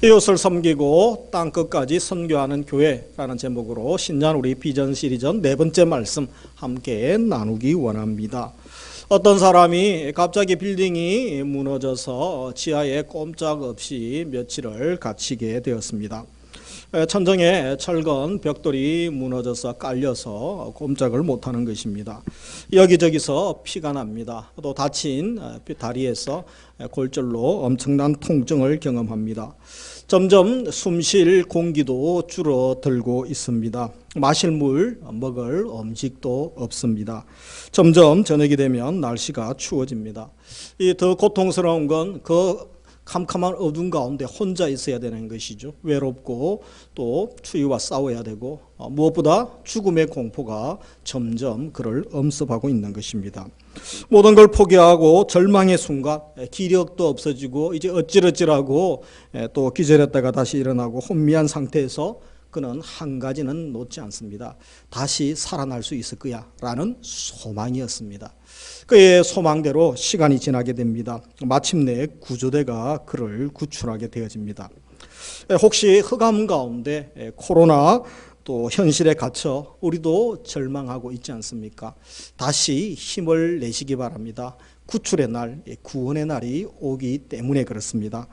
이웃을 섬기고 땅끝까지 선교하는 교회라는 제목으로 신년 우리 비전 시리즈 네 번째 말씀 함께 나누기 원합니다. 어떤 사람이 갑자기 빌딩이 무너져서 지하에 꼼짝없이 며칠을 갇히게 되었습니다. 천정에 철근 벽돌이 무너져서 깔려서 꼼짝을 못하는 것입니다. 여기저기서 피가 납니다. 또 다친 다리에서 골절로 엄청난 통증을 경험합니다. 점점 숨쉴 공기도 줄어들고 있습니다. 마실 물, 먹을 음식도 없습니다. 점점 저녁이 되면 날씨가 추워집니다. 이 더 고통스러운 건 캄캄한 어둠 가운데 혼자 있어야 되는 것이죠. 외롭고 또 추위와 싸워야 되고 무엇보다 죽음의 공포가 점점 그를 엄습하고 있는 것입니다. 모든 걸 포기하고 절망의 순간 기력도 없어지고 이제 어찌어찌하고 또 기절했다가 다시 일어나고 혼미한 상태에서 그는 한 가지는 놓지 않습니다. 다시 살아날 수 있을 거야 라는 소망이었습니다. 그의 소망대로 시간이 지나게 됩니다. 마침내 구조대가 그를 구출하게 되어집니다. 혹시 흑암 가운데 코로나 또 현실에 갇혀 우리도 절망하고 있지 않습니까? 다시 힘을 내시기 바랍니다. 구출의 날, 구원의 날이 오기 때문에 그렇습니다.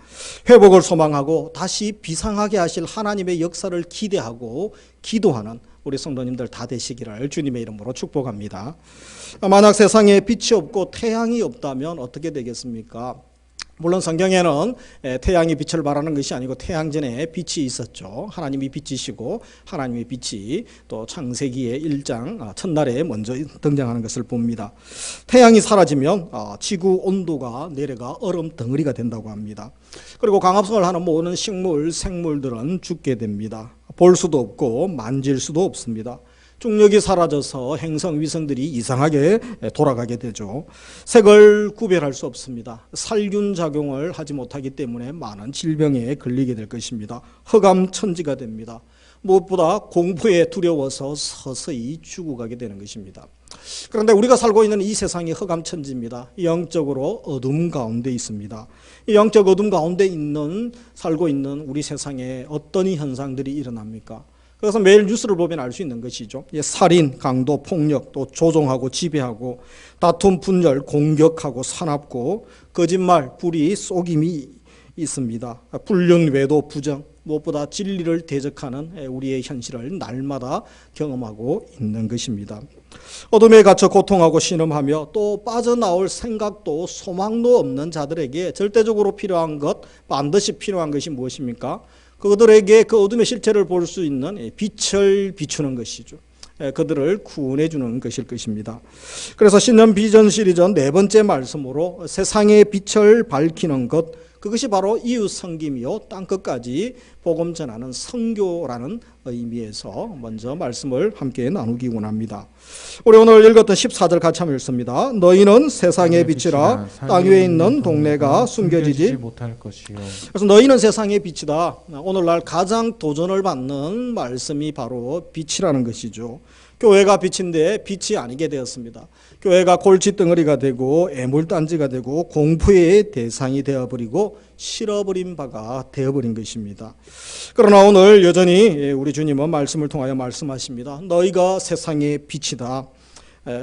회복을 소망하고 다시 비상하게 하실 하나님의 역사를 기대하고 기도하는 우리 성도님들 다 되시기를 주님의 이름으로 축복합니다. 만약 세상에 빛이 없고 태양이 없다면 어떻게 되겠습니까? 물론 성경에는 태양이 빛을 발하는 것이 아니고 태양 전에 빛이 있었죠. 하나님이 빛이시고 하나님의 빛이 또 창세기의 1장 첫날에 먼저 등장하는 것을 봅니다. 태양이 사라지면 지구 온도가 내려가 얼음 덩어리가 된다고 합니다. 그리고 광합성을 하는 모든 식물, 생물들은 죽게 됩니다. 볼 수도 없고 만질 수도 없습니다. 중력이 사라져서 행성, 위성들이 이상하게 돌아가게 되죠. 색을 구별할 수 없습니다. 살균 작용을 하지 못하기 때문에 많은 질병에 걸리게 될 것입니다. 흑암천지가 됩니다. 무엇보다 공포에 두려워서 서서히 죽어가게 되는 것입니다. 그런데 우리가 살고 있는 이 세상이 흑암천지입니다. 영적으로 어둠 가운데 있습니다. 이 영적 어둠 가운데 살고 있는 우리 세상에 어떤 현상들이 일어납니까? 그래서 매일 뉴스를 보면 알 수 있는 것이죠. 살인, 강도, 폭력, 또 조종하고 지배하고 다툼, 분열, 공격하고 사납고 거짓말, 불의, 속임이 있습니다. 불륜, 외도, 부정, 무엇보다 진리를 대적하는 우리의 현실을 날마다 경험하고 있는 것입니다. 어둠에 갇혀 고통하고 신음하며 또 빠져나올 생각도 소망도 없는 자들에게 절대적으로 필요한 것, 반드시 필요한 것이 무엇입니까? 그들에게 그 어둠의 실체를 볼 수 있는 빛을 비추는 것이죠. 그들을 구원해 주는 것일 것입니다. 그래서 신년 비전 시리즈 네 번째 말씀으로 세상의 빛을 밝히는 것, 그것이 바로 이웃 섬김이요 땅끝까지 복음 전하는 선교라는 의미에서 먼저 말씀을 함께 나누기 원합니다. 우리 오늘 읽었던 14절 같이 한번 읽습니다. 너희는 세상의 빛이라 땅 위에 있는 동네가 숨겨지지 못할 것이요. 그래서 너희는 세상의 빛이다. 오늘날 가장 도전을 받는 말씀이 바로 빛이라는 것이죠. 교회가 빛인데 빛이 아니게 되었습니다. 교회가 골칫덩어리가 되고 애물단지가 되고 공포의 대상이 되어버리고 실어버린 바가 되어버린 것입니다. 그러나 오늘 여전히 우리 주님은 말씀을 통하여 말씀하십니다. 너희가 세상의 빛이다.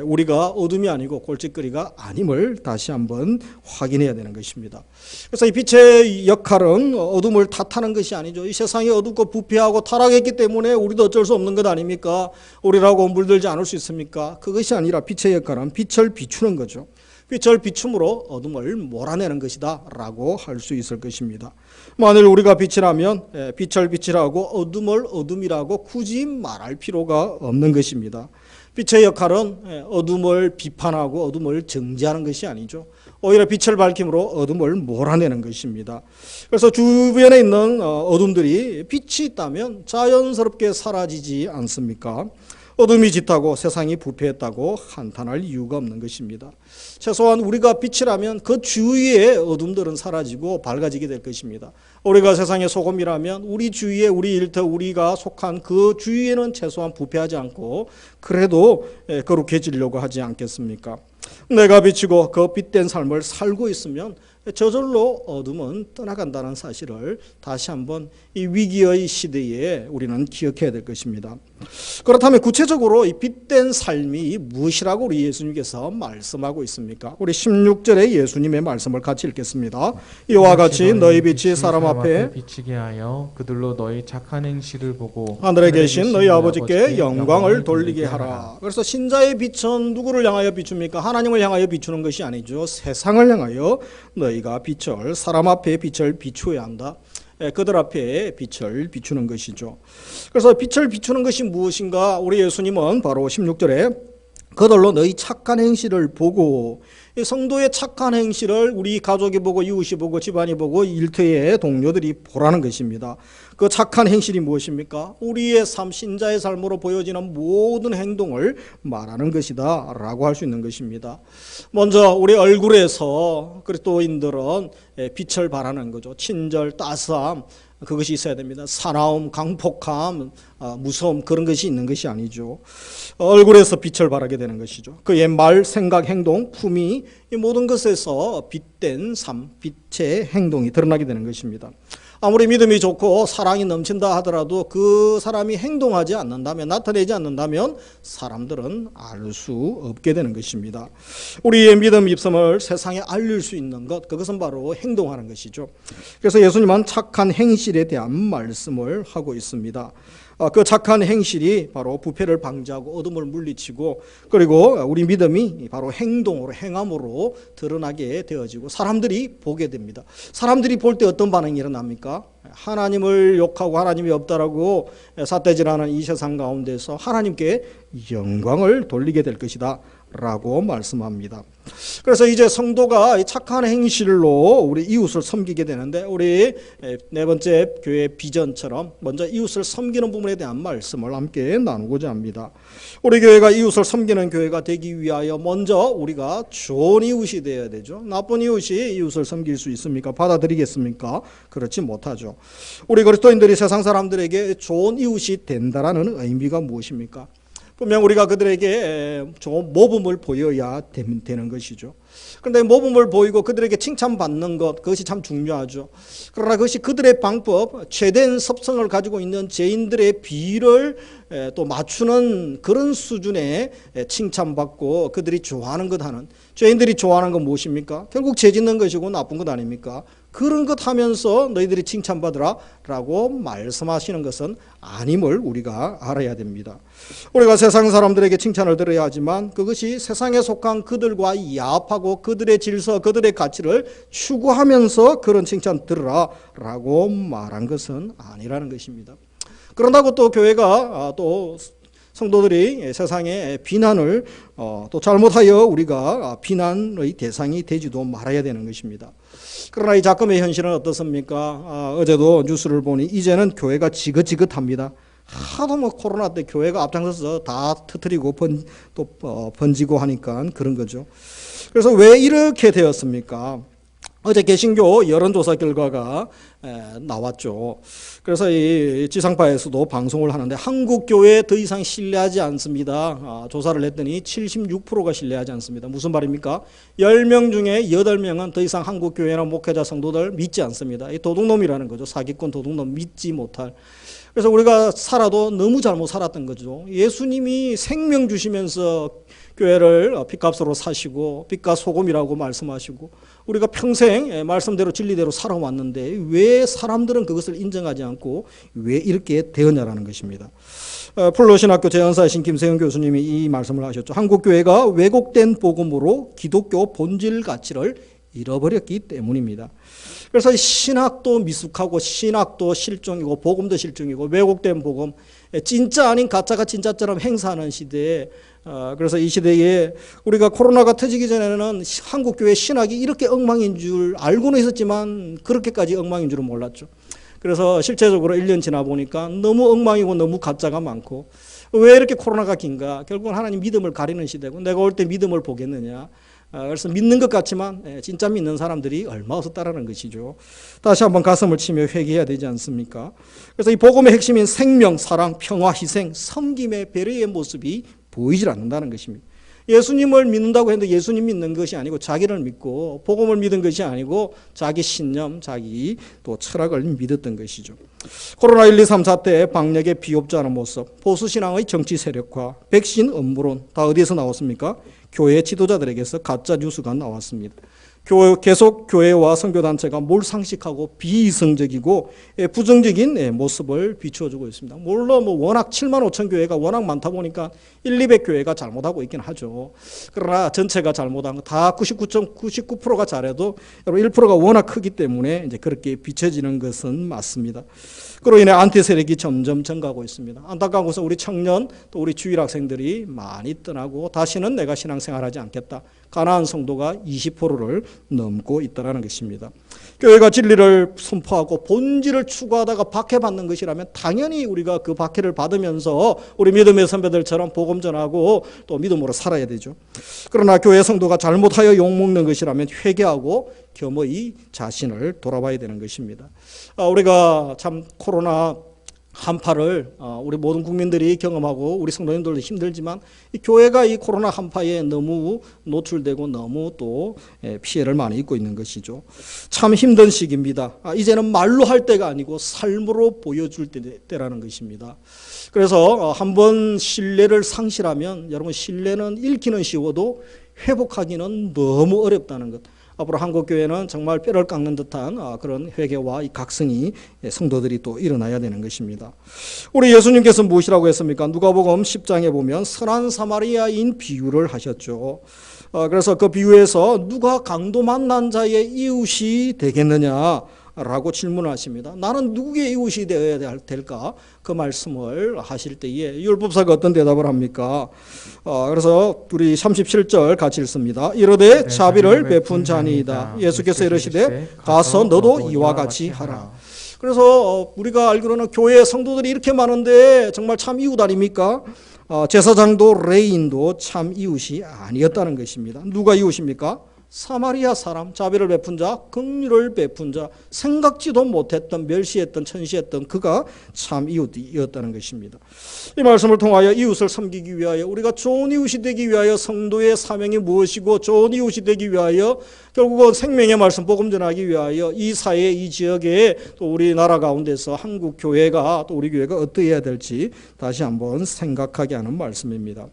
우리가 어둠이 아니고 골칫거리가 아님을 다시 한번 확인해야 되는 것입니다. 그래서 이 빛의 역할은 어둠을 탓하는 것이 아니죠. 이 세상이 어둡고 부패하고 타락했기 때문에 우리도 어쩔 수 없는 것 아닙니까? 우리라고 물들지 않을 수 있습니까? 그것이 아니라 빛의 역할은 빛을 비추는 거죠. 빛을 비춤으로 어둠을 몰아내는 것이다 라고 할 수 있을 것입니다. 만일 우리가 빛이라면 빛을 빛이라고 어둠을 어둠이라고 굳이 말할 필요가 없는 것입니다. 빛의 역할은 어둠을 비판하고 어둠을 정지하는 것이 아니죠. 오히려 빛을 밝힘으로 어둠을 몰아내는 것입니다. 그래서 주변에 있는 어둠들이 빛이 있다면 자연스럽게 사라지지 않습니까? 어둠이 짙다고 세상이 부패했다고 한탄할 이유가 없는 것입니다. 최소한 우리가 빛이라면 그 주위의 어둠들은 사라지고 밝아지게 될 것입니다. 우리가 세상의 소금이라면 우리 주위에 우리 일터 우리가 속한 그 주위에는 최소한 부패하지 않고 그래도 거룩해지려고 하지 않겠습니까? 내가 비치고 그 빛된 삶을 살고 있으면 저절로 어둠은 떠나간다는 사실을 다시 한번 이 위기의 시대에 우리는 기억해야 될 것입니다. 그렇다면 구체적으로 이 빛된 삶이 무엇이라고 우리 예수님께서 말씀하고 있습니까? 우리 16절에 예수님의 말씀을 같이 읽겠습니다. 이와 같이 너희 빛이 사람 앞에 비치게 하여 그들로 너희 착한 행실을 보고 하늘에 계신 너희 아버지께 영광을 돌리게 하라. 그래서 신자의 빛은 누구를 향하여 비춥니까? 하나님을 향하여 비추는 것이 아니죠. 세상을 향하여 너희가 빛을, 사람 앞에 빛을 비추어야 한다. 그들 앞에 빛을 비추는 것이죠. 그래서 빛을 비추는 것이 무엇인가? 우리 예수님은 바로 16절에 그들로 너희 착한 행실을 보고, 이 성도의 착한 행실을 우리 가족이 보고 이웃이 보고 집안이 보고 일터의 동료들이 보라는 것입니다. 그 착한 행실이 무엇입니까? 우리의 삶, 신자의 삶으로 보여지는 모든 행동을 말하는 것이다 라고 할 수 있는 것입니다. 먼저 우리 얼굴에서 그리스도인들은 빛을 발하는 거죠. 친절, 따스함, 그것이 있어야 됩니다. 사나움, 강폭함, 무서움, 그런 것이 있는 것이 아니죠. 얼굴에서 빛을 발하게 되는 것이죠. 그의 말, 생각, 행동, 품위, 이 모든 것에서 빛된 삶, 빛의 행동이 드러나게 되는 것입니다. 아무리 믿음이 좋고 사랑이 넘친다 하더라도 그 사람이 행동하지 않는다면, 나타내지 않는다면 사람들은 알 수 없게 되는 것입니다. 우리의 믿음 입성을 세상에 알릴 수 있는 것, 그것은 바로 행동하는 것이죠. 그래서 예수님은 착한 행실에 대한 말씀을 하고 있습니다. 그 착한 행실이 바로 부패를 방지하고 어둠을 물리치고, 그리고 우리 믿음이 바로 행동으로, 행함으로 드러나게 되어지고 사람들이 보게 됩니다. 사람들이 볼 때 어떤 반응이 일어납니까? 하나님을 욕하고 하나님이 없다라고 삿대질하는 이 세상 가운데서 하나님께 영광을 돌리게 될 것이다 라고 말씀합니다. 그래서 이제 성도가 착한 행실로 우리 이웃을 섬기게 되는데, 우리 네 번째 교회 비전처럼 먼저 이웃을 섬기는 부분에 대한 말씀을 함께 나누고자 합니다. 우리 교회가 이웃을 섬기는 교회가 되기 위하여 먼저 우리가 좋은 이웃이 되어야 되죠. 나쁜 이웃이 이웃을 섬길 수 있습니까? 받아들이겠습니까? 그렇지 못하죠. 우리 그리스도인들이 세상 사람들에게 좋은 이웃이 된다라는 의미가 무엇입니까? 분명 우리가 그들에게 좋은 모범을 보여야 되는 것이죠. 그런데 모범을 보이고 그들에게 칭찬받는 것, 그것이 참 중요하죠. 그러나 그것이 그들의 방법, 최대한 섭성을 가지고 있는 죄인들의 비를 또 맞추는 그런 수준의 칭찬받고 그들이 좋아하는 것 하는, 죄인들이 좋아하는 건 무엇입니까? 결국 죄 짓는 것이고 나쁜 것 아닙니까? 그런 것 하면서 너희들이 칭찬받으라 라고 말씀하시는 것은 아님을 우리가 알아야 됩니다. 우리가 세상 사람들에게 칭찬을 들어야 하지만 그것이 세상에 속한 그들과 야합하고 그들의 질서, 그들의 가치를 추구하면서 그런 칭찬 들으라 라고 말한 것은 아니라는 것입니다. 그런다고 또 교회가 또 성도들이 세상에 비난을 또 잘못하여 우리가 비난의 대상이 되지도 말아야 되는 것입니다. 그러나 이 작금의 현실은 어떻습니까? 어제도 뉴스를 보니 이제는 교회가 지긋지긋합니다. 하도 뭐 코로나 때 교회가 앞장서서 다 터뜨리고 번지고 하니까 그런 거죠. 그래서 왜 이렇게 되었습니까? 어제 개신교 여론조사 결과가 나왔죠. 그래서 이 지상파에서도 방송을 하는데 한국 교회 더 이상 신뢰하지 않습니다. 조사를 했더니 76%가 신뢰하지 않습니다. 무슨 말입니까? 10명 중에 8명은 더 이상 한국 교회나 목회자 성도들 믿지 않습니다. 이 도둑놈이라는 거죠. 사기꾼 도둑놈, 믿지 못할. 그래서 우리가 살아도 너무 잘못 살았던 거죠. 예수님이 생명 주시면서 교회를 핏값으로 사시고 빛과 소금이라고 말씀하시고 우리가 평생 말씀대로 진리대로 살아왔는데 왜 사람들은 그것을 인정하지 않고 왜 이렇게 되었냐라는 것입니다. 플로신학교 재연사이신 김세영 교수님이 이 말씀을 하셨죠. 한국교회가 왜곡된 복음으로 기독교 본질 가치를 잃어버렸기 때문입니다. 그래서 신학도 미숙하고 신학도 실종이고 복음도 실종이고 왜곡된 복음, 진짜 아닌 가짜가 진짜처럼 행사하는 시대에, 그래서 이 시대에 우리가 코로나가 터지기 전에는 한국교회 신학이 이렇게 엉망인 줄 알고는 있었지만 그렇게까지 엉망인 줄은 몰랐죠. 그래서 실제적으로 1년 지나 보니까 너무 엉망이고 너무 가짜가 많고, 왜 이렇게 코로나가 긴가? 결국은 하나님 믿음을 가리는 시대고 내가 올 때 믿음을 보겠느냐? 그래서 믿는 것 같지만 진짜 믿는 사람들이 얼마 없었다라는 것이죠. 다시 한번 가슴을 치며 회개해야 되지 않습니까? 그래서 이 복음의 핵심인 생명, 사랑, 평화, 희생, 섬김의 배려의 모습이 보이질 않는다는 것입니다. 예수님을 믿는다고 했는데 예수님 믿는 것이 아니고 자기를 믿고 복음을 믿은 것이 아니고 자기 신념, 자기 또 철학을 믿었던 것이죠. 코로나 1, 2, 3 사태 방역에 비협조하는 모습, 보수신앙의 정치 세력화, 백신 음모론 다 어디에서 나왔습니까? 교회 지도자들에게서 가짜 뉴스가 나왔습니다. 계속 교회와 선교단체가 몰상식하고 비이성적이고 부정적인 모습을 비추어주고 있습니다. 물론 워낙 7만 5천 교회가 워낙 많다 보니까 1, 200 교회가 잘못하고 있긴 하죠. 그러나 전체가 잘못한 거 다 99.99%가 잘해도 1%가 워낙 크기 때문에 이제 그렇게 비춰지는 것은 맞습니다. 그로 인해 안티 세력이 점점 증가하고 있습니다. 안타까운 것은 우리 청년 또 우리 주일 학생들이 많이 떠나고 다시는 내가 신앙생활하지 않겠다. 가나안 성도가 20%를 넘고 있다는 것입니다. 교회가 진리를 선포하고 본질을 추구하다가 박해받는 것이라면 당연히 우리가 그 박해를 받으면서 우리 믿음의 선배들처럼 복음 전하고 또 믿음으로 살아야 되죠. 그러나 교회 성도가 잘못하여 욕먹는 것이라면 회개하고 겸허히 자신을 돌아봐야 되는 것입니다. 우리가 참 코로나 한파를 우리 모든 국민들이 경험하고 우리 성도님들도 힘들지만 이 교회가 이 코로나 한파에 너무 노출되고 너무 또 피해를 많이 입고 있는 것이죠. 참 힘든 시기입니다. 이제는 말로 할 때가 아니고 삶으로 보여줄 때라는 것입니다. 그래서 한번 신뢰를 상실하면 여러분 신뢰는 잃기는 쉬워도 회복하기는 너무 어렵다는 것. 앞으로 한국교회는 정말 뼈를 깎는 듯한 그런 회개와 이 각성이 성도들이 또 일어나야 되는 것입니다. 우리 예수님께서 무엇이라고 했습니까? 누가복음 10장에 보면 선한 사마리아인 비유를 하셨죠. 그래서 그 비유에서 누가 강도 만난 자의 이웃이 되겠느냐? 라고 질문을 하십니다. 나는 누구의 이웃이 되어야 될까? 그 말씀을 하실 때에 율법사가 어떤 대답을 합니까? 그래서 우리 37절 같이 읽습니다. 이르되 자비를 베푼 자니이다. 예수께서 이르시되 가서 너도 이와 같이 하라. 그래서 우리가 알기로는 교회 성도들이 이렇게 많은데 정말 참 이웃 아닙니까? 제사장도 레인도 참 이웃이 아니었다는 것입니다. 누가 이웃입니까? 사마리아 사람, 자비를 베푼 자, 긍휼을 베푼 자, 생각지도 못했던, 멸시했던, 천시했던 그가 참 이웃이었다는 것입니다. 이 말씀을 통하여 이웃을 섬기기 위하여 우리가 좋은 이웃이 되기 위하여 성도의 사명이 무엇이고 좋은 이웃이 되기 위하여 결국은 생명의 말씀 복음 전하기 위하여 이 사회, 이 지역에 또 우리나라 가운데서 한국 교회가 또 우리 교회가 어떠해야 될지 다시 한번 생각하게 하는 말씀입니다.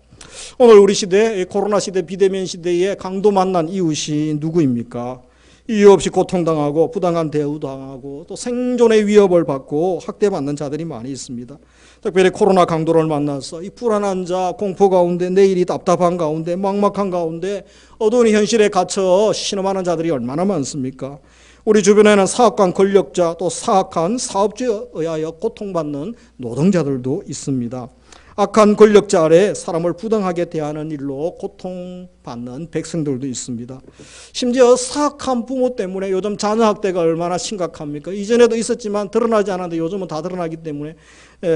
오늘 우리 시대, 코로나 시대, 비대면 시대에 강도 만난 이웃이 누구입니까? 이유 없이 고통당하고 부당한 대우당하고 또 생존의 위협을 받고 학대받는 자들이 많이 있습니다. 특별히 코로나 강도를 만나서 이 불안한 자, 공포 가운데 내일이 답답한 가운데 막막한 가운데 어두운 현실에 갇혀 신음하는 자들이 얼마나 많습니까? 우리 주변에는 사악한 권력자 또 사악한 사업주에 의하여 고통받는 노동자들도 있습니다. 악한 권력자 아래 사람을 부당하게 대하는 일로 고통받는 백성들도 있습니다. 심지어 사악한 부모 때문에 요즘 자녀학대가 얼마나 심각합니까? 이전에도 있었지만 드러나지 않았는데 요즘은 다 드러나기 때문에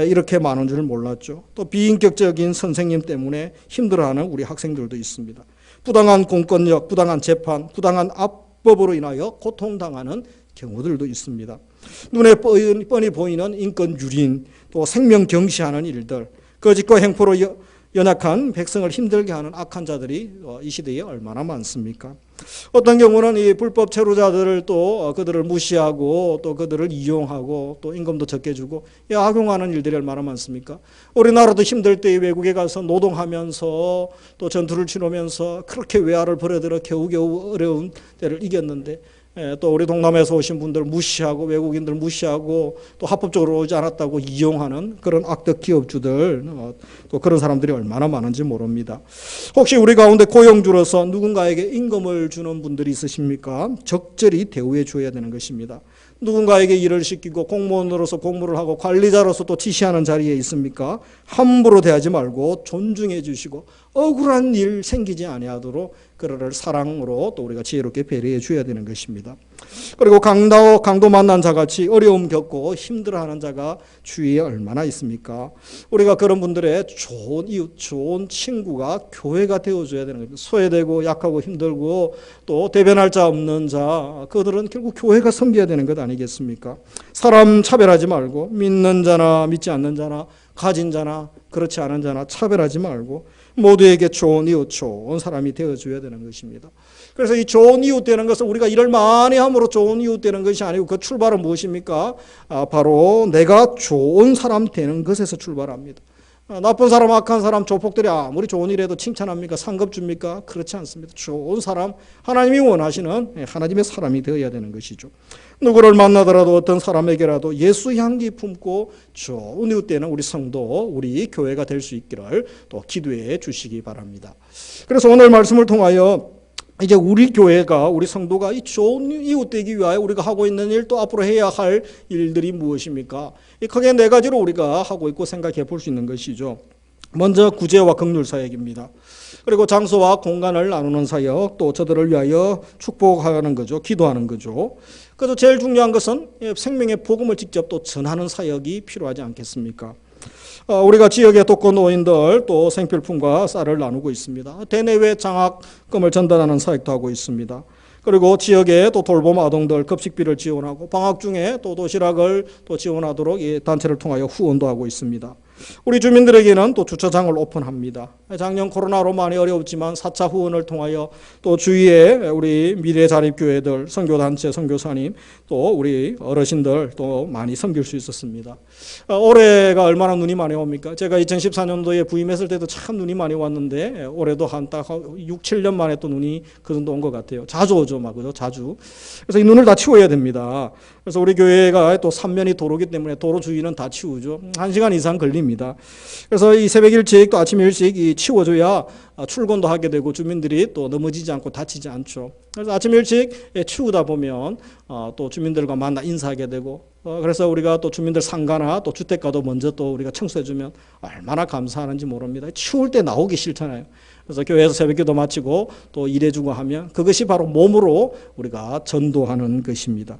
이렇게 많은 줄 몰랐죠. 또 비인격적인 선생님 때문에 힘들어하는 우리 학생들도 있습니다. 부당한 공권력, 부당한 재판, 부당한 압법으로 인하여 고통당하는 경우들도 있습니다. 눈에 뻔히 보이는 인권 유린, 또 생명 경시하는 일들, 거짓과 행포로 연약한 백성을 힘들게 하는 악한 자들이 이 시대에 얼마나 많습니까? 어떤 경우는 이 불법 체류자들을 또 그들을 무시하고 또 그들을 이용하고 또 임금도 적게 주고 악용하는 일들이 얼마나 많습니까? 우리나라도 힘들 때 외국에 가서 노동하면서 또 전투를 치르면서 그렇게 외화를 벌여들어 겨우겨우 어려운 때를 이겼는데 또 우리 동남아에서 오신 분들 무시하고 외국인들 무시하고 또 합법적으로 오지 않았다고 이용하는 그런 악덕 기업주들 또 그런 사람들이 얼마나 많은지 모릅니다. 혹시 우리 가운데 고용주로서 누군가에게 임금을 주는 분들이 있으십니까? 적절히 대우해 줘야 되는 것입니다. 누군가에게 일을 시키고 공무원으로서 공무를 하고 관리자로서 또 지시하는 자리에 있습니까? 함부로 대하지 말고 존중해 주시고 억울한 일 생기지 아니하도록 그를 사랑으로 또 우리가 지혜롭게 배려해 줘야 되는 것입니다. 그리고 강도 만난 자같이 어려움 겪고 힘들어하는 자가 주위에 얼마나 있습니까? 우리가 그런 분들의 좋은 이웃, 좋은 친구가 교회가 되어줘야 되는 겁니다. 소외되고 약하고 힘들고 또 대변할 자 없는 자, 그들은 결국 교회가 섬겨야 되는 것 아니겠습니까? 사람 차별하지 말고 믿는 자나 믿지 않는 자나 가진 자나 그렇지 않은 자나 차별하지 말고 모두에게 좋은 이웃, 좋은 사람이 되어줘야 되는 것입니다. 그래서 이 좋은 이웃 되는 것은 우리가 일을 많이 함으로 좋은 이웃 되는 것이 아니고 그 출발은 무엇입니까? 바로 내가 좋은 사람 되는 것에서 출발합니다. 나쁜 사람, 악한 사람, 조폭들이 아무리 좋은 일해도 칭찬합니까? 상급 줍니까? 그렇지 않습니다. 좋은 사람, 하나님이 원하시는 하나님의 사람이 되어야 되는 것이죠. 누구를 만나더라도 어떤 사람에게라도 예수 향기 품고 좋은 이웃 되는 우리 성도, 우리 교회가 될 수 있기를 또 기도해 주시기 바랍니다. 그래서 오늘 말씀을 통하여 이제 우리 교회가, 우리 성도가 이 좋은 이웃 되기 위하여 우리가 하고 있는 일, 또 앞으로 해야 할 일들이 무엇입니까? 크게 네 가지로 우리가 하고 있고 생각해 볼 수 있는 것이죠. 먼저 구제와 긍휼 사역입니다. 그리고 장소와 공간을 나누는 사역, 또 저들을 위하여 축복하는 거죠. 기도하는 거죠. 그래서 제일 중요한 것은 생명의 복음을 직접 또 전하는 사역이 필요하지 않겠습니까? 우리가 지역의 독거노인들 또 생필품과 쌀을 나누고 있습니다. 대내외 장학금을 전달하는 사역도 하고 있습니다. 그리고 지역에 또 돌봄 아동들 급식비를 지원하고 방학 중에 또 도시락을 또 지원하도록 이 단체를 통하여 후원도 하고 있습니다. 우리 주민들에게는 또 주차장을 오픈합니다. 작년 코로나로 많이 어려웠지만 4차 후원을 통하여 또 주위에 우리 미래 자립교회들, 선교단체, 선교사님, 또 우리 어르신들 또 많이 섬길 수 있었습니다. 올해가 얼마나 눈이 많이 옵니까? 제가 2014년도에 부임했을 때도 참 눈이 많이 왔는데 올해도 한 딱 6, 7년 만에 또 눈이 그 정도 온 것 같아요. 자주 오죠, 막 그죠? 자주. 그래서 이 눈을 다 치워야 됩니다. 그래서 우리 교회가 또 3면이 도로기 때문에 도로 주위는 다 치우죠. 1시간 이상 걸립니다. 그래서 이 새벽 일찍 또 아침 일찍 치워줘야 출근도 하게 되고 주민들이 또 넘어지지 않고 다치지 않죠. 그래서 아침 일찍 치우다 보면 또 주민들과 만나 인사하게 되고 그래서 우리가 또 주민들 상가나 또 주택가도 먼저 또 우리가 청소해주면 얼마나 감사하는지 모릅니다. 치울 때 나오기 싫잖아요. 그래서 교회에서 새벽기도 마치고 또 일해주고 하면 그것이 바로 몸으로 우리가 전도하는 것입니다.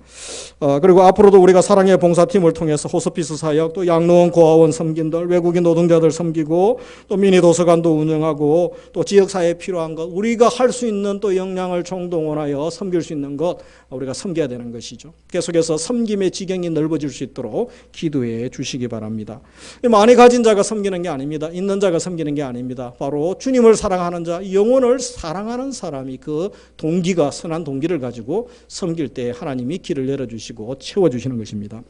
그리고 앞으로도 우리가 사랑의 봉사팀을 통해서 호스피스 사역, 또 양로원 고아원 섬긴들, 외국인 노동자들 섬기고 또 미니 도서관도 운영하고 또 지역사회에 필요한 것, 우리가 할 수 있는 또 역량을 총동원하여 섬길 수 있는 것 우리가 섬겨야 되는 것이죠. 계속해서 섬김의 지경이 넓어질 수 있도록 기도해 주시기 바랍니다. 많이 가진 자가 섬기는 게 아닙니다. 있는 자가 섬기는 게 아닙니다. 바로 주님을 사랑하는 자, 영혼을 사랑하는 사람이 그 동기가, 선한 동기를 가지고 섬길 때 하나님이 길을 열어주시고 채워주시는 것입니다.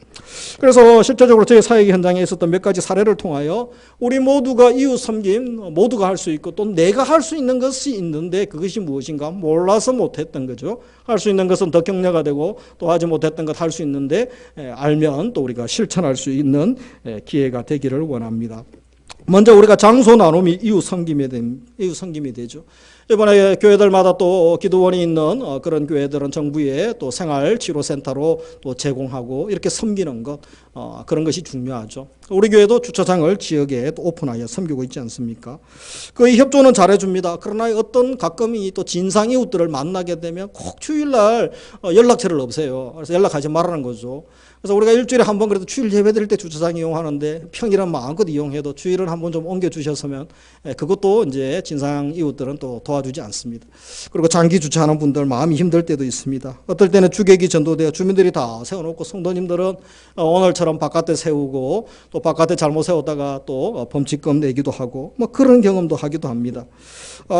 그래서 실제적으로 저희 사역 현장에 있었던 몇 가지 사례를 통하여 우리 모두가 이웃 섬김, 모두가 할 수 있고 또 내가 할 수 있는 것이 있는데 그것이 무엇인가 몰라서 못했던 거죠. 할 수 있는 것은 더 격려가 되고 또 하지 못했던 것 할 수 있는데 알면 또 우리가 실천할 수 있는 기회가 되기를 원합니다. 먼저 우리가 장소 나눔이 이웃 섬김이 되죠. 이번에 교회들마다 또 기도원이 있는 그런 교회들은 정부의 또 생활치료센터로 또 제공하고 이렇게 섬기는 것, 그런 것이 중요하죠. 우리 교회도 주차장을 지역에 또 오픈하여 섬기고 있지 않습니까? 그 협조는 잘해줍니다. 그러나 어떤 가끔이 또 진상 이웃들을 만나게 되면 꼭 주일날 연락처를 없애요. 그래서 연락하지 말라는 거죠. 그래서 우리가 일주일에 한 번 그래도 주일 예배 드릴 때 주차장 이용하는데 평일은 마음껏 이용해도 주일은 한 번 좀 옮겨 주셨으면 그것도 이제 진상 이웃들은 또 도와주지 않습니다. 그리고 장기 주차하는 분들 마음이 힘들 때도 있습니다. 어떨 때는 주객이 전도되어 주민들이 다 세워놓고 성도님들은 오늘처럼 바깥에 세우고 또 바깥에 잘못 세웠다가 또 범칙금 내기도 하고 뭐 그런 경험도 하기도 합니다.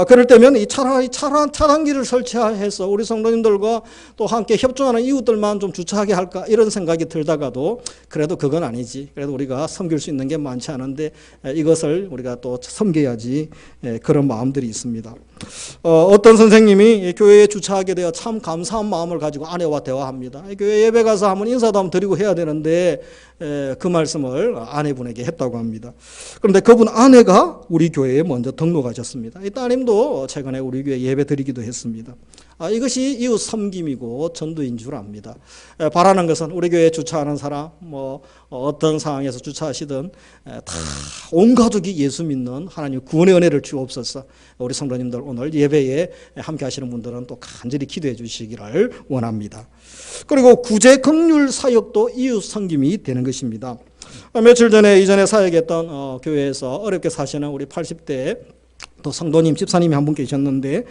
그럴 때면 이 차라리 차단기를 설치해서 우리 성도님들과 또 함께 협조하는 이웃들만 좀 주차하게 할까 이런 생각이 들다가도 그래도 그건 아니지. 그래도 우리가 섬길 수 있는 게 많지 않은데 이것을 우리가 또 섬겨야지 그런 마음들이 있습니다. 어떤 선생님이 교회에 주차하게 되어 참 감사한 마음을 가지고 아내와 대화합니다. 교회 예배 가서 한번 인사도 한번 드리고 해야 되는데 그 말씀을 아내분에게 했다고 합니다. 그런데 그분 아내가 우리 교회에 먼저 등록하셨습니다. 이 따님도 최근에 우리 교회 예배 드리기도 했습니다. 이것이 이웃 섬김이고 전도인 줄 압니다. 바라는 것은 우리 교회에 주차하는 사람, 어떤 상황에서 주차하시든 다 온 가족이 예수 믿는 하나님 구원의 은혜를 주옵소서. 우리 성도님들 오늘 예배에 함께 하시는 분들은 또 간절히 기도해 주시기를 원합니다. 그리고 구제 긍휼 사역도 이웃 섬김이 되는 것입니다. 며칠 전에 이전에 사역했던 교회에서 어렵게 사시는 우리 80대 또 성도님, 집사님이 한 분 계셨는데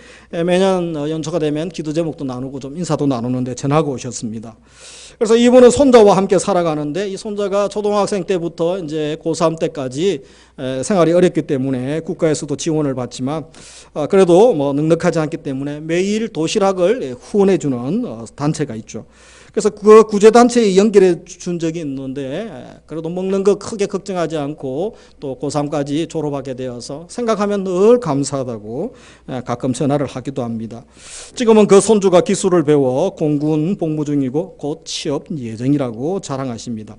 매년 연초가 되면 기도 제목도 나누고 좀 인사도 나누는데 전화가 오셨습니다. 그래서 이분은 손자와 함께 살아가는데 이 손자가 초등학생 때부터 이제 고3 때까지 생활이 어렵기 때문에 국가에서도 지원을 받지만 그래도 뭐 넉넉하지 않기 때문에 매일 도시락을 후원해 주는 단체가 있죠. 그래서 그 구제단체에 연결해 준 적이 있는데 그래도 먹는 거 크게 걱정하지 않고 또 고3까지 졸업하게 되어서 생각하면 늘 감사하다고 가끔 전화를 하기도 합니다. 지금은 그 손주가 기술을 배워 공군 복무 중이고 곧 취업 예정이라고 자랑하십니다.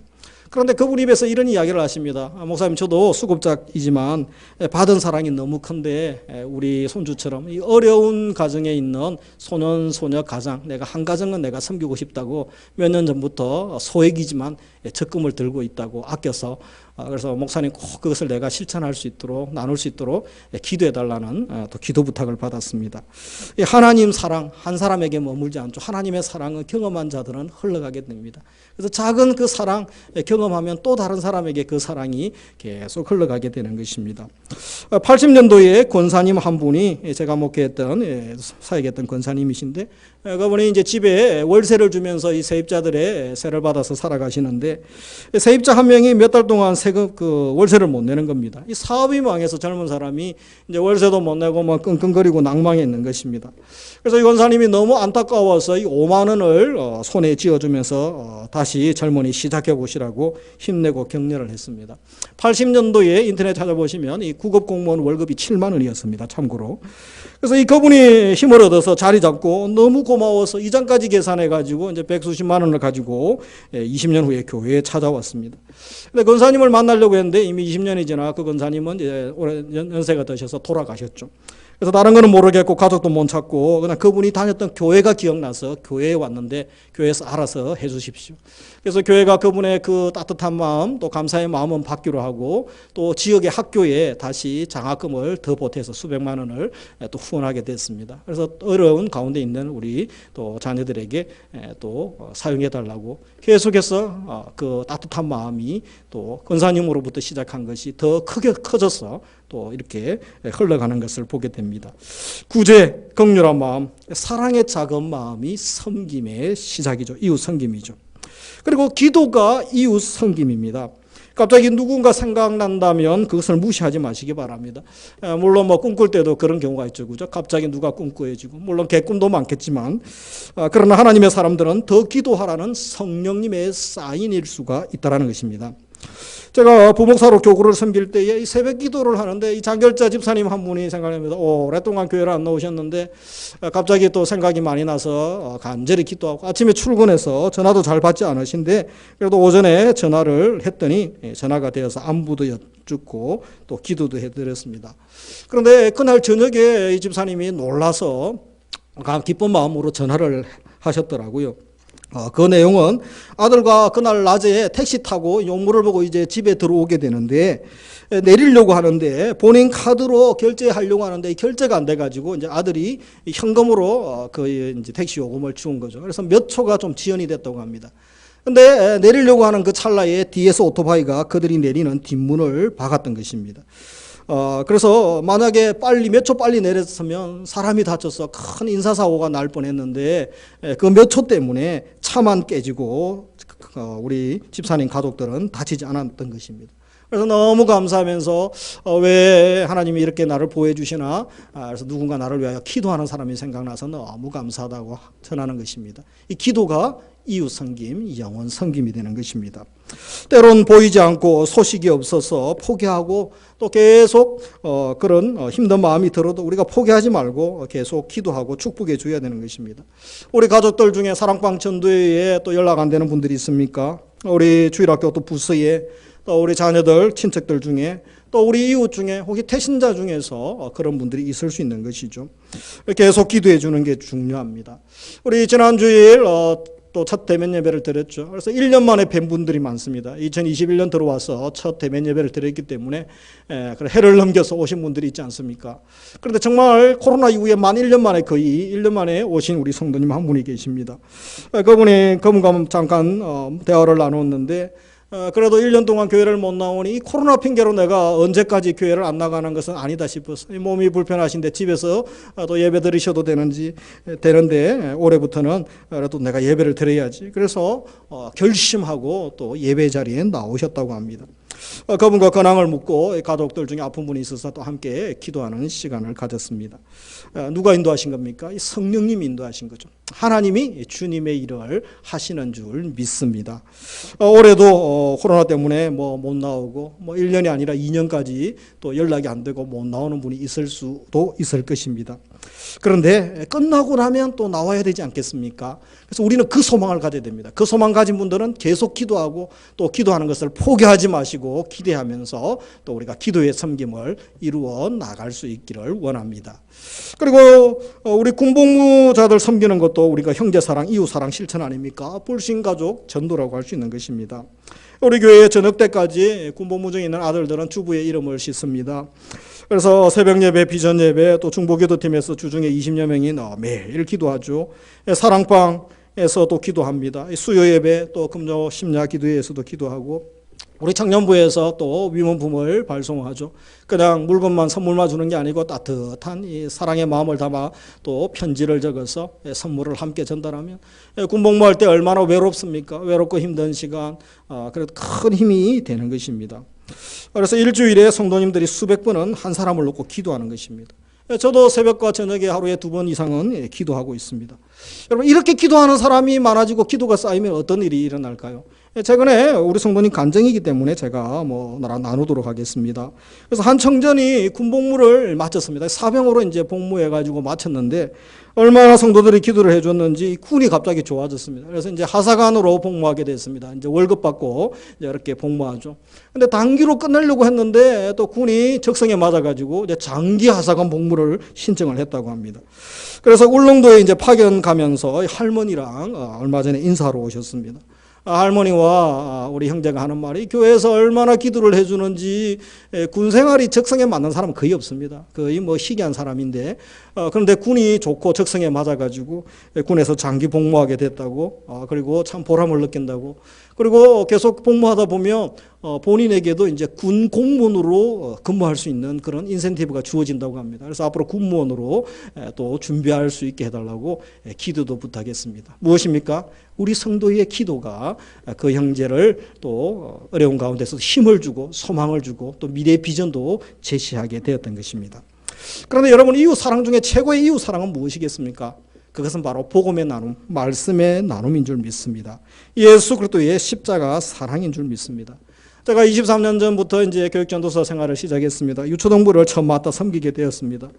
그런데 그분 입에서 이런 이야기를 하십니다. 목사님, 저도 수급자이지만 받은 사랑이 너무 큰데 우리 손주처럼 이 어려운 가정에 있는 소년 소녀 가장, 내가 한 가정은 내가 섬기고 싶다고 몇 년 전부터 소액이지만 적금을 들고 있다고 아껴서 그래서 목사님 꼭 그것을 내가 실천할 수 있도록 나눌 수 있도록 기도해 달라는 또 기도 부탁을 받았습니다. 하나님 사랑 한 사람에게 머물지 않죠. 하나님의 사랑은 경험한 자들은 흘러가게 됩니다. 그래서 작은 그 사랑 경험하면 또 다른 사람에게 그 사랑이 계속 흘러가게 되는 것입니다. 80년도에 권사님 한 분이 제가 목회했던 사역했던 권사님이신데 그분이 이제 집에 월세를 주면서 이 세입자들의 세를 받아서 살아가시는데 세입자 한 명이 몇 달 동안 세금 그 월세를 못 내는 겁니다. 이 사업이 망해서 젊은 사람이 이제 월세도 못 내고 막 끙끙거리고 낭망해 있는 것입니다. 그래서 이 권사님이 너무 안타까워서 이 5만 원을 손에 쥐어주면서 다시 젊은이 시작해 보시라고 힘내고 격려를 했습니다. 80년도에 인터넷 찾아보시면 이 구급 공무원 월급이 7만 원이었습니다. 참고로. 그래서 이 그분이 힘을 얻어서 자리 잡고 너무 고마워서 이자까지 계산해 가지고 이제 백수십만 원을 가지고 20년 후에 교회에 찾아왔습니다. 근데 권사님을 만나려고 했는데 이미 20년이 지나 그 권사님은 이제 올해 연세가 드셔서 돌아가셨죠. 그래서 다른 거는 모르겠고 가족도 못 찾고 그냥 그분이 다녔던 교회가 기억나서 교회에 왔는데 교회에서 알아서 해 주십시오. 그래서 교회가 그분의 그 따뜻한 마음 또 감사의 마음은 받기로 하고 또 지역의 학교에 다시 장학금을 더 보태서 수백만 원을 또 후원하게 됐습니다. 그래서 어려운 가운데 있는 우리 또 자녀들에게 또 사용해 달라고 계속해서 그 따뜻한 마음이 또 권사님으로부터 시작한 것이 더 크게 커져서 또 이렇게 흘러가는 것을 보게 됩니다. 구제, 긍휼한 마음, 사랑의 작은 마음이 섬김의 시작이죠. 이웃 섬김이죠. 그리고 기도가 이웃 섬김입니다. 갑자기 누군가 생각난다면 그것을 무시하지 마시기 바랍니다. 물론 뭐 꿈꿀 때도 그런 경우가 있죠. 그죠? 갑자기 누가 꿈꾸어지고 물론 개꿈도 많겠지만 그러나 하나님의 사람들은 더 기도하라는 성령님의 사인일 수가 있다는 것입니다. 제가 부목사로 교구를 섬길 때에 새벽 기도를 하는데 이 장결자 집사님 한 분이 생각납니다. 오랫동안 교회를 안 나오셨는데 갑자기 또 생각이 많이 나서 간절히 기도하고 아침에 출근해서 전화도 잘 받지 않으신데 그래도 오전에 전화를 했더니 전화가 되어서 안부도 여쭙고 또 기도도 해드렸습니다. 그런데 그날 저녁에 이 집사님이 놀라서 기쁜 마음으로 전화를 하셨더라고요. 그 내용은 아들과 그날 낮에 택시 타고 용무를 보고 이제 집에 들어오게 되는데 내리려고 하는데 본인 카드로 결제하려고 하는데 결제가 안 돼가지고 이제 아들이 현금으로 그 이제 택시 요금을 주은 거죠. 그래서 몇 초가 좀 지연이 됐다고 합니다. 근데 내리려고 하는 그 찰나에 뒤에서 오토바이가 그들이 내리는 뒷문을 박았던 것입니다. 그래서 만약에 몇 초 빨리 내렸으면 사람이 다쳐서 큰 인사사고가 날 뻔했는데 그 몇 초 때문에 차만 깨지고 우리 집사님 가족들은 다치지 않았던 것입니다. 그래서 너무 감사하면서 왜 하나님이 이렇게 나를 보호해 주시나 그래서 누군가 나를 위하여 기도하는 사람이 생각나서 너무 감사하다고 전하는 것입니다. 이 기도가 이웃 섬김, 영혼 섬김이 되는 것입니다. 때론 보이지 않고 소식이 없어서 포기하고 또 계속 그런 힘든 마음이 들어도 우리가 포기하지 말고 계속 기도하고 축복해 줘야 되는 것입니다. 우리 가족들 중에 사랑방 전도회에 또 연락 안 되는 분들이 있습니까? 우리 주일학교 또 부서에 또 우리 자녀들, 친척들 중에 또 우리 이웃 중에 혹시 태신자 중에서 그런 분들이 있을 수 있는 것이죠. 계속 기도해 주는 게 중요합니다. 우리 지난 주일 또 첫 대면 예배를 드렸죠. 그래서 1년 만에 뵌 분들이 많습니다. 2021년 들어와서 첫 대면 예배를 드렸기 때문에 해를 넘겨서 오신 분들이 있지 않습니까? 그런데 정말 코로나 이후에 만 1년 만에 거의 1년 만에 오신 우리 성도님 한 분이 계십니다. 그분과 잠깐 대화를 나눴는데 그래도 1년 동안 교회를 못 나오니 이 코로나 핑계로 내가 언제까지 교회를 안 나가는 것은 아니다 싶어서 몸이 불편하신데 집에서 또 예배 드리셔도 되는데 올해부터는 그래도 내가 예배를 드려야지. 그래서 결심하고 또 예배 자리에 나오셨다고 합니다. 그분과 근황을 묻고 가족들 중에 아픈 분이 있어서 또 함께 기도하는 시간을 가졌습니다. 누가 인도하신 겁니까? 성령님이 인도하신 거죠. 하나님이 주님의 일을 하시는 줄 믿습니다. 올해도 코로나 때문에 못 나오고 1년이 아니라 2년까지 또 연락이 안 되고 못 나오는 분이 있을 수도 있을 것입니다. 그런데 끝나고 나면 또 나와야 되지 않겠습니까? 그래서 우리는 그 소망을 가져야 됩니다. 그 소망 가진 분들은 계속 기도하고 또 기도하는 것을 포기하지 마시고 기대하면서 또 우리가 기도의 섬김을 이루어 나갈 수 있기를 원합니다. 그리고 우리 군복무자들 섬기는 것도 우리가 형제사랑, 이웃사랑 실천 아닙니까? 불신가족 전도라고 할 수 있는 것입니다. 우리 교회에 저녁 때까지 군복무 중에 있는 아들들은 주부의 이름을 싣습니다. 그래서 새벽 예배, 비전 예배, 또 중보기도팀에서 주중에 20여 명이 매일 기도하죠. 사랑방에서도 기도합니다. 수요 예배, 또 금요 심야 기도회에서도 기도하고, 우리 청년부에서 또 위문품을 발송하죠. 그냥 물건만 선물만 주는 게 아니고 따뜻한 이 사랑의 마음을 담아 또 편지를 적어서 선물을 함께 전달하면 군복무할 때 얼마나 외롭습니까? 외롭고 힘든 시간, 그래도 큰 힘이 되는 것입니다. 그래서 일주일에 성도님들이 수백 번은 한 사람을 놓고 기도하는 것입니다. 저도 새벽과 저녁에 하루에 2번 이상은 기도하고 있습니다. 여러분, 이렇게 기도하는 사람이 많아지고 기도가 쌓이면 어떤 일이 일어날까요? 최근에 우리 성도님 간증이기 때문에 제가 나누도록 하겠습니다. 그래서 한 청전이 군복무를 마쳤습니다. 사병으로 이제 복무해가지고 마쳤는데 얼마나 성도들이 기도를 해줬는지 군이 갑자기 좋아졌습니다. 그래서 이제 하사관으로 복무하게 됐습니다. 이제 월급 받고 이제 이렇게 복무하죠. 근데 단기로 끝내려고 했는데 또 군이 적성에 맞아가지고 이제 장기 하사관 복무를 신청을 했다고 합니다. 그래서 울릉도에 이제 파견 가면서 할머니랑 얼마 전에 인사하러 오셨습니다. 할머니와 우리 형제가 하는 말이 교회에서 얼마나 기도를 해주는지 군생활이 적성에 맞는 사람은 거의 없습니다. 거의 희귀한 사람인데 그런데 군이 좋고 적성에 맞아가지고 군에서 장기 복무하게 됐다고 그리고 참 보람을 느낀다고 그리고 계속 복무하다 보면 본인에게도 이제 군 공무원으로 근무할 수 있는 그런 인센티브가 주어진다고 합니다. 그래서 앞으로 군무원으로 또 준비할 수 있게 해달라고 기도도 부탁했습니다. 무엇입니까? 우리 성도의 기도가 그 형제를 또 어려운 가운데서 힘을 주고 소망을 주고 또 미래의 비전도 제시하게 되었던 것입니다. 그런데 여러분, 이웃 사랑 중에 최고의 이웃 사랑은 무엇이겠습니까? 그것은 바로 복음의 나눔, 말씀의 나눔인 줄 믿습니다. 예수 그리스도의 십자가 사랑인 줄 믿습니다. 제가 23년 전부터 이제 교육전도사 생활을 시작했습니다. 유초동부를 처음 맡아 섬기게 되었습니다.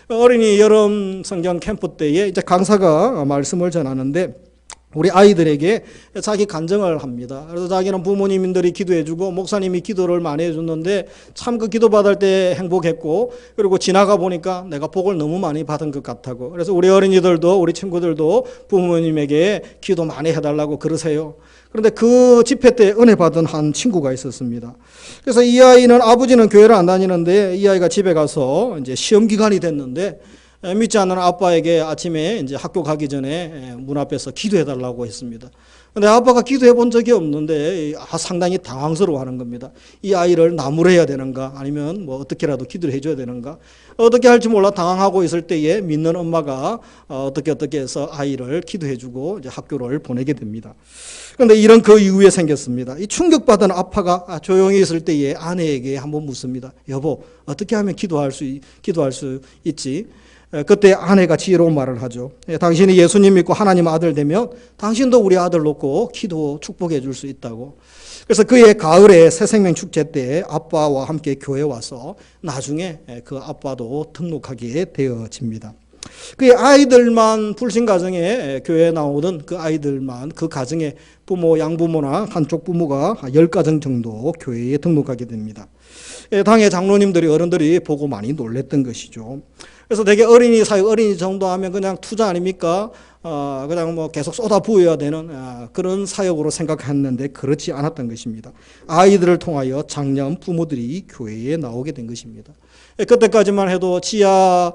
어린이 여름 성경 캠프 때에 이제 강사가 말씀을 전하는데 우리 아이들에게 자기 간증을 합니다. 그래서 자기는 부모님들이 기도해주고 목사님이 기도를 많이 해줬는데 참 그 기도 받을 때 행복했고 그리고 지나가 보니까 내가 복을 너무 많이 받은 것 같다고. 그래서 우리 어린이들도 우리 친구들도 부모님에게 기도 많이 해달라고 그러세요. 그런데 그 집회 때 은혜 받은 한 친구가 있었습니다. 그래서 이 아이는 아버지는 교회를 안 다니는데 이 아이가 집에 가서 이제 시험 기간이 됐는데 믿지 않는 아빠에게 아침에 이제 학교 가기 전에 문 앞에서 기도해 달라고 했습니다. 근데 아빠가 기도해 본 적이 없는데 상당히 당황스러워 하는 겁니다. 이 아이를 나무래야 되는가 아니면 어떻게라도 기도를 해줘야 되는가 어떻게 할지 몰라 당황하고 있을 때에 믿는 엄마가 어떻게 해서 아이를 기도해주고 이제 학교를 보내게 됩니다. 그런데 이런 그 이후에 생겼습니다. 이 충격받은 아빠가 조용히 있을 때에 아내에게 한번 묻습니다. 여보, 어떻게 하면 기도할 수 있지? 그때 아내가 지혜로운 말을 하죠. 당신이 예수님 믿고 하나님 아들 되면 당신도 우리 아들 놓고 기도 축복해 줄 수 있다고. 그래서 그해 가을에 새생명 축제 때 아빠와 함께 교회에 와서 나중에 그 아빠도 등록하게 되어집니다. 그 아이들만 불신가정에 교회에 나오던 그 아이들만 그 가정에 부모 양부모나 한쪽 부모가 10가정 정도 교회에 등록하게 됩니다. 당의 장로님들이 어른들이 보고 많이 놀랬던 것이죠. 그래서 되게 어린이 사역, 어린이 정도 하면 그냥 투자 아닙니까? 그냥 뭐 계속 쏟아 부어야 되는 그런 사역으로 생각했는데 그렇지 않았던 것입니다. 아이들을 통하여 장년 부모들이 교회에 나오게 된 것입니다. 그때까지만 해도 지하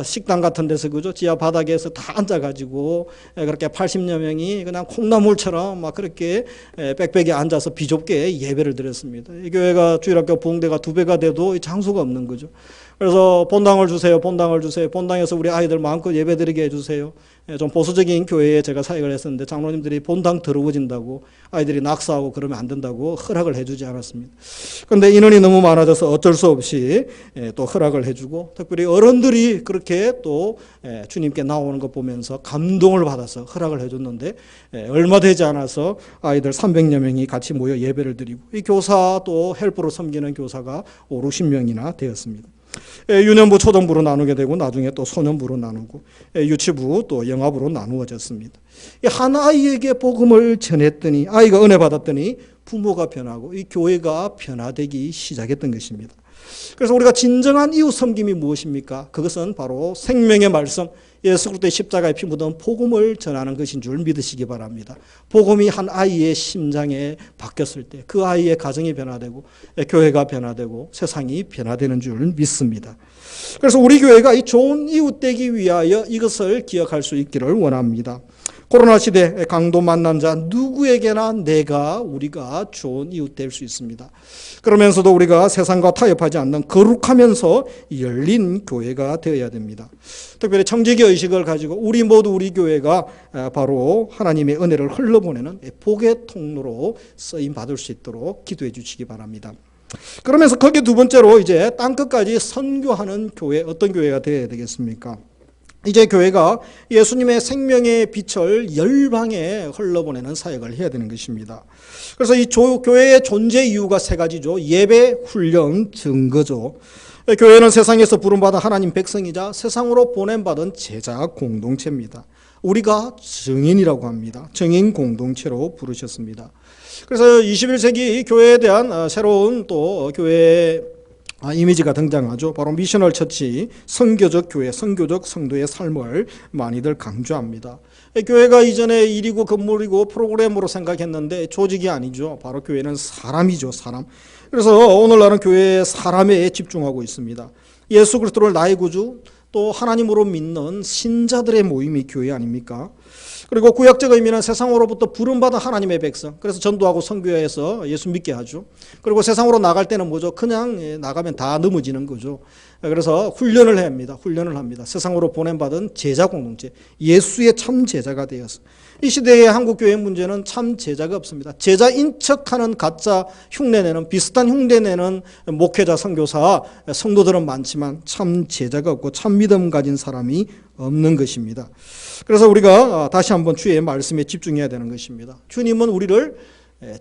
식당 같은 데서 그죠? 지하 바닥에서 다 앉아가지고 그렇게 80여 명이 그냥 콩나물처럼 막 그렇게 빽빽이 앉아서 비좁게 예배를 드렸습니다. 이 교회가 주일학교 부흥대가 2배가 돼도 장소가 없는 거죠. 그래서 본당을 주세요, 본당을 주세요. 본당에서 우리 아이들 마음껏 예배드리게 해주세요. 좀 보수적인 교회에 제가 사역을 했었는데 장로님들이 본당 더러워진다고 아이들이 낙서하고 그러면 안 된다고 허락을 해주지 않았습니다. 그런데 인원이 너무 많아져서 어쩔 수 없이 또 허락을 해주고 특별히 어른들이 그렇게 또 주님께 나오는 것 보면서 감동을 받아서 허락을 해줬는데 얼마 되지 않아서 아이들 300여 명이 같이 모여 예배를 드리고 이 교사 또 헬퍼로 섬기는 교사가 5, 60명이나 되었습니다. 유년부, 초등부로 나누게 되고 나중에 또 소년부로 나누고 유치부 또 영아부로 나누어졌습니다. 한 아이에게 복음을 전했더니 아이가 은혜 받았더니 부모가 변하고 이 교회가 변화되기 시작했던 것입니다. 그래서 우리가 진정한 이웃 섬김이 무엇입니까? 그것은 바로 생명의 말씀, 예수 그리스도의 십자가에 피 묻은 복음을 전하는 것인 줄 믿으시기 바랍니다. 복음이 한 아이의 심장에 박혔을 때 그 아이의 가정이 변화되고 교회가 변화되고 세상이 변화되는 줄 믿습니다. 그래서 우리 교회가 이 좋은 이웃 되기 위하여 이것을 기억할 수 있기를 원합니다. 코로나 시대 강도 만난 자 누구에게나 우리가 좋은 이웃 될 수 있습니다. 그러면서도 우리가 세상과 타협하지 않는 거룩하면서 열린 교회가 되어야 됩니다. 특별히 청지기 의식을 가지고 우리 모두 우리 교회가 바로 하나님의 은혜를 흘러보내는 복의 통로로 쓰임 받을 수 있도록 기도해 주시기 바랍니다. 그러면서 거기에 두 번째로 이제 땅끝까지 선교하는 교회, 어떤 교회가 되어야 되겠습니까? 이제 교회가 예수님의 생명의 빛을 열방에 흘러보내는 사역을 해야 되는 것입니다. 그래서 이 교회의 존재 이유가 세 가지죠. 예배, 훈련, 증거죠. 교회는 세상에서 부름받은 하나님 백성이자 세상으로 보냄받은 제자 공동체입니다. 우리가 증인이라고 합니다. 증인 공동체로 부르셨습니다. 그래서 21세기 교회에 대한 새로운 또 교회의 이미지가 등장하죠. 바로 미셔널 처치, 선교적 교회, 선교적 성도의 삶을 많이들 강조합니다. 교회가 이전에 일이고 건물이고 프로그램으로 생각했는데 조직이 아니죠. 바로 교회는 사람이죠, 사람. 그래서 오늘날은 교회의 사람에 집중하고 있습니다. 예수 그리스도를 나의 구주, 또 하나님으로 믿는 신자들의 모임이 교회 아닙니까? 그리고 구약적 의미는 세상으로부터 부름받은 하나님의 백성. 그래서 전도하고 선교해서 예수 믿게 하죠. 그리고 세상으로 나갈 때는 뭐죠? 그냥 나가면 다 넘어지는 거죠. 그래서 훈련을 해야 합니다. 훈련을 합니다. 세상으로 보냄받은 제자 공동체. 예수의 참 제자가 되어서. 이 시대의 한국 교회 문제는 참 제자가 없습니다. 제자인 척하는 가짜 흉내내는 비슷한 흉내내는 목회자, 선교사, 성도들은 많지만 참 제자가 없고 참 믿음 가진 사람이 없는 것입니다. 그래서 우리가 다시 한번 주의 말씀에 집중해야 되는 것입니다. 주님은 우리를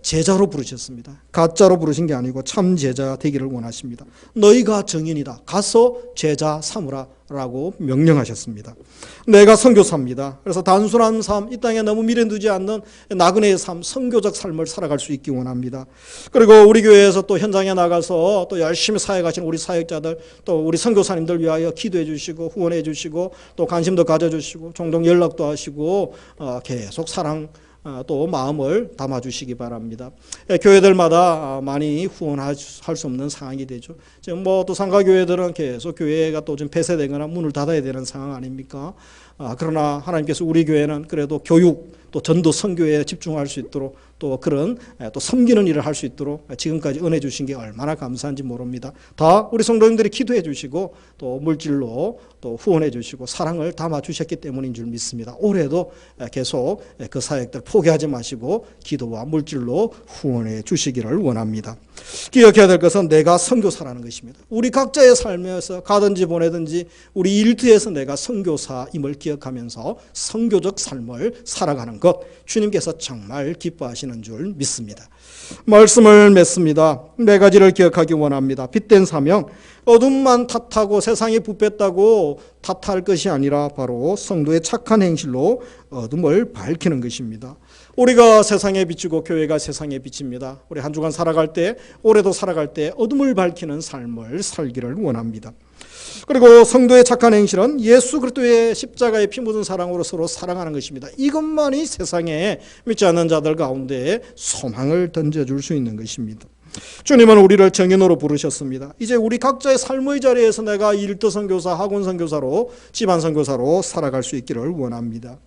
제자로 부르셨습니다. 가짜로 부르신 게 아니고 참 제자 되기를 원하십니다. 너희가 증인이다. 가서 제자 삼으라 라고 명령하셨습니다. 내가 선교사입니다. 그래서 단순한 삶, 이 땅에 너무 미련두지 않는 나그네의 삶, 선교적 삶을 살아갈 수 있기 원합니다. 그리고 우리 교회에서 또 현장에 나가서 또 열심히 사역하신 우리 사역자들, 또 우리 선교사님들 위하여 기도해 주시고 후원해 주시고 또 관심도 가져주시고 종종 연락도 하시고 계속 사랑 또 마음을 담아주시기 바랍니다. 교회들마다 많이 후원할 수 없는 상황이 되죠. 지금 뭐 또 상가교회들은 계속 교회가 또 좀 폐쇄되거나 문을 닫아야 되는 상황 아닙니까? 그러나 하나님께서 우리 교회는 그래도 교육 또 전도 선교에 집중할 수 있도록 또 그런 또 섬기는 일을 할 수 있도록 지금까지 은혜 주신 게 얼마나 감사한지 모릅니다. 다 우리 성도님들이 기도해 주시고 또 물질로 또 후원해 주시고 사랑을 담아 주셨기 때문인 줄 믿습니다. 올해도 계속 그 사역들 포기하지 마시고 기도와 물질로 후원해 주시기를 원합니다. 기억해야 될 것은 내가 선교사라는 것입니다. 우리 각자의 삶에서 가든지 보내든지 우리 일터에서 내가 선교사임을 기억하면서 선교적 삶을 살아가는 것 주님께서 정말 기뻐하시는 줄 믿습니다. 말씀을 맺습니다. 네 가지를 기억하기 원합니다. 빛된 사명, 어둠만 탓하고 세상이 부패했다고 탓할 것이 아니라 바로 성도의 착한 행실로 어둠을 밝히는 것입니다. 우리가 세상에 비추고 교회가 세상에 비칩니다. 우리 한 주간 살아갈 때, 올해도 살아갈 때 어둠을 밝히는 삶을 살기를 원합니다. 그리고 성도의 착한 행실은 예수 그리스도의 십자가의 피 묻은 사랑으로 서로 사랑하는 것입니다. 이것만이 세상에 믿지 않는 자들 가운데 소망을 던져줄 수 있는 것입니다. 주님은 우리를 정인으로 부르셨습니다. 이제 우리 각자의 삶의 자리에서 내가 일터 선교사, 학원 선교사로, 집안 선교사로 살아갈 수 있기를 원합니다.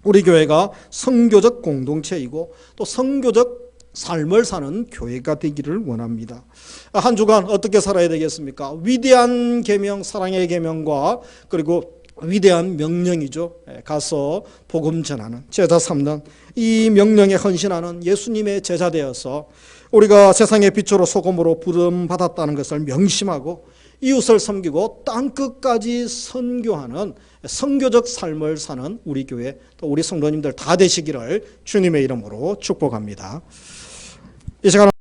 우리 교회가 선교적 공동체이고 또 선교적 삶을 사는 교회가 되기를 원합니다. 한 주간 어떻게 살아야 되겠습니까? 위대한 계명, 사랑의 계명과 그리고 위대한 명령이죠. 가서 복음 전하는, 제자 삼는 이 명령에 헌신하는 예수님의 제자 되어서 우리가 세상의 빛으로 소금으로 부름받았다는 것을 명심하고 이웃을 섬기고 땅끝까지 선교하는 선교적 삶을 사는 우리 교회 또 우리 성도님들 다 되시기를 주님의 이름으로 축복합니다. 이 시간